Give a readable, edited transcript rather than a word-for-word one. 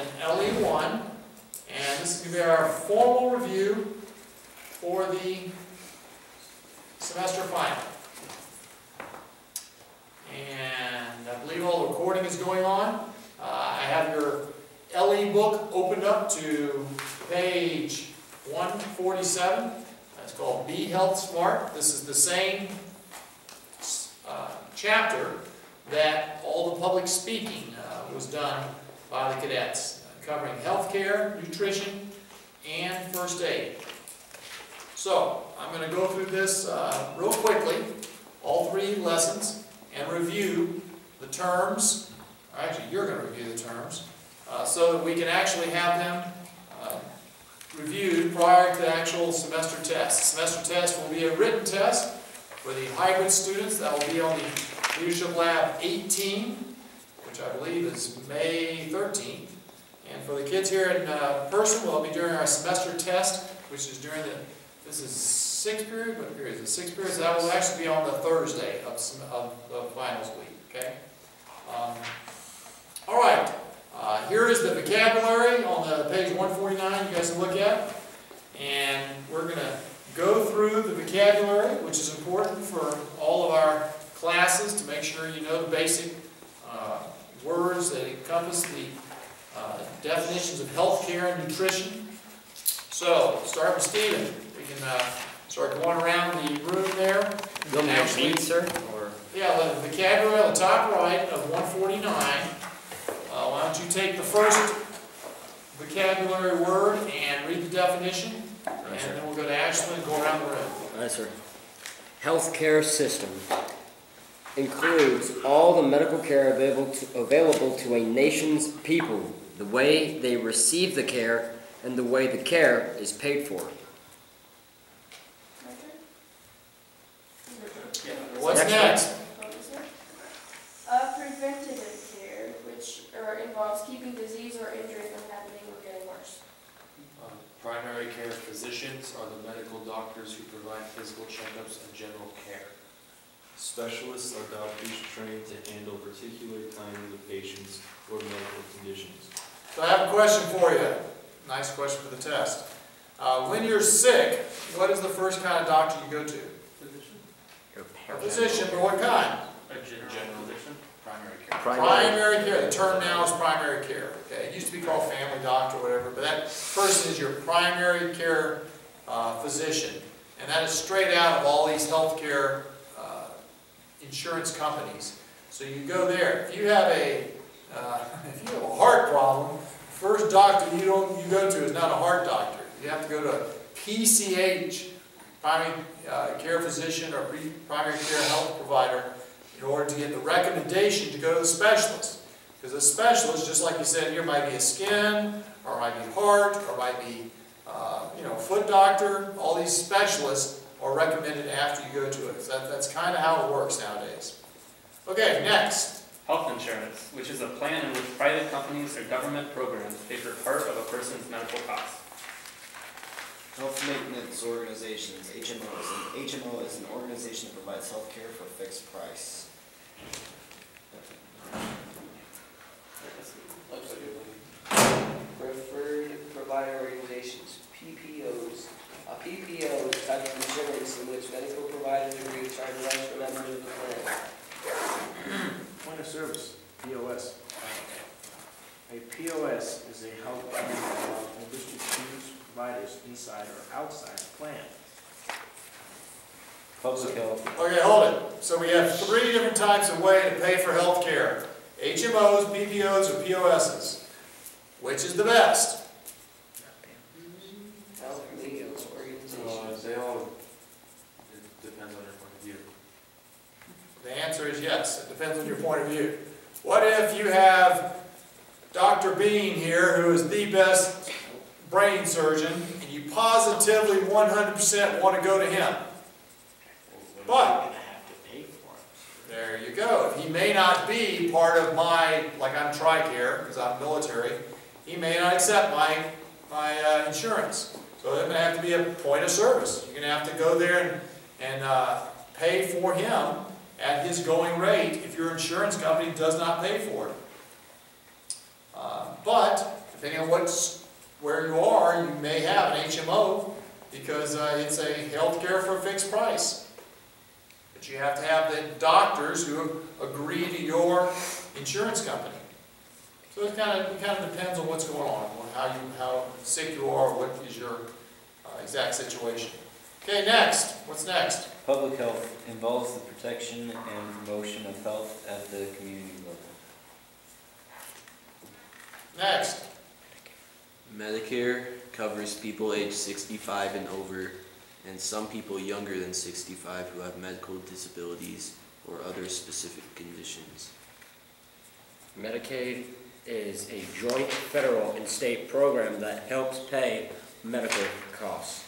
in LE1, and this is going to be our formal review for the semester final. And I believe all the recording is going on. I have your LE book opened up to page 147. It's called Be Health Smart. This is the same chapter that all the public speaking was done by the cadets, covering healthcare, nutrition, and first aid. So, I'm going to go through this real quickly, all 3 lessons, and review the terms. Actually, you're going to review the terms, so that we can actually have them reviewed prior to the actual semester test. The semester test will be a written test for the hybrid students. That will be on the Leadership Lab 18, which I believe is May 13th. And for the kids here in person, we'll be during our semester test, which is during the, this is 6th period? What period is it? 6th period? So that will actually be on the Thursday of finals week, okay? All right. Here is the vocabulary on the page 149 you guys can look at. And we're going to go through the vocabulary, which is important for all of our classes to make sure you know the basic words that encompass the definitions of healthcare and nutrition. So, start with Stephen. We can start going around the room there. You want me to read, sir? Or? Yeah, the vocabulary on the top right of 149. Why don't you take the first vocabulary word and read the definition, and then we'll go to Ashley and go around the room. All right, sir. Healthcare system includes all the medical care available to a nation's people, the way they receive the care, and the way the care is paid for. What's next? Preventative care, which involves keeping disease or injury from happening or getting worse. Primary care physicians are the medical doctors who provide physical checkups and general care. Specialists are doctors trained to handle particular kinds of patients or medical conditions. So I have a question for you. Nice question for the test. When you're sick, what is the first kind of doctor you go to? A physician, but what kind? A general physician. Primary care. Primary care. The term now is primary care. Okay? It used to be called family doctor or whatever, but that person is your primary care physician. And that is straight out of all these healthcare insurance companies. So you go there. If you have a heart problem, the first doctor you go to is not a heart doctor. You have to go to a PCH, primary care physician or primary care health provider, in order to get the recommendation to go to the specialist. Because the specialist, just like you said here, might be a skin, or might be heart, or might be foot doctor. All these specialists are recommended after you go to it. So that's kind of how it works nowadays. Okay, next. Health insurance, which is a plan in which private companies or government programs pay for part of a person's medical costs. Health maintenance organizations, HMOs. An HMO is an organization that provides health care for a fixed price. Preferred provider organizations, PPOs. A PPO is a type of insurance in which medical providers agree to charge less for members of the plan. Point of service, POS. A POS is a health plan that allows members to choose providers inside or outside the plan. Public health. Okay, hold it. So we have 3 different types of way to pay for health care. HMOs, PPOs, or POSs. Which is the best? Health maintenance organizations. It depends on your point of view. The answer is yes. It depends on your point of view. What if you have Dr. Bean here, who is the best brain surgeon, and you positively 100% want to go to him? But there you go. He may not be part of my, like I'm TRICARE, because I'm military, he may not accept my insurance. So there's going to have to be a point of service. You're going to have to go there and pay for him at his going rate if your insurance company does not pay for it. But depending on where you are, you may have an HMO because it's a health care for a fixed price. But you have to have the doctors who agree to your insurance company. So it kind of depends on what's going on, how sick you are, what is your exact situation. Okay, next. What's next? Public health involves the protection and promotion of health at the community level. Next. Medicare covers people age 65 and over, and some people younger than 65 who have medical disabilities or other specific conditions. Medicaid is a joint federal and state program that helps pay medical costs.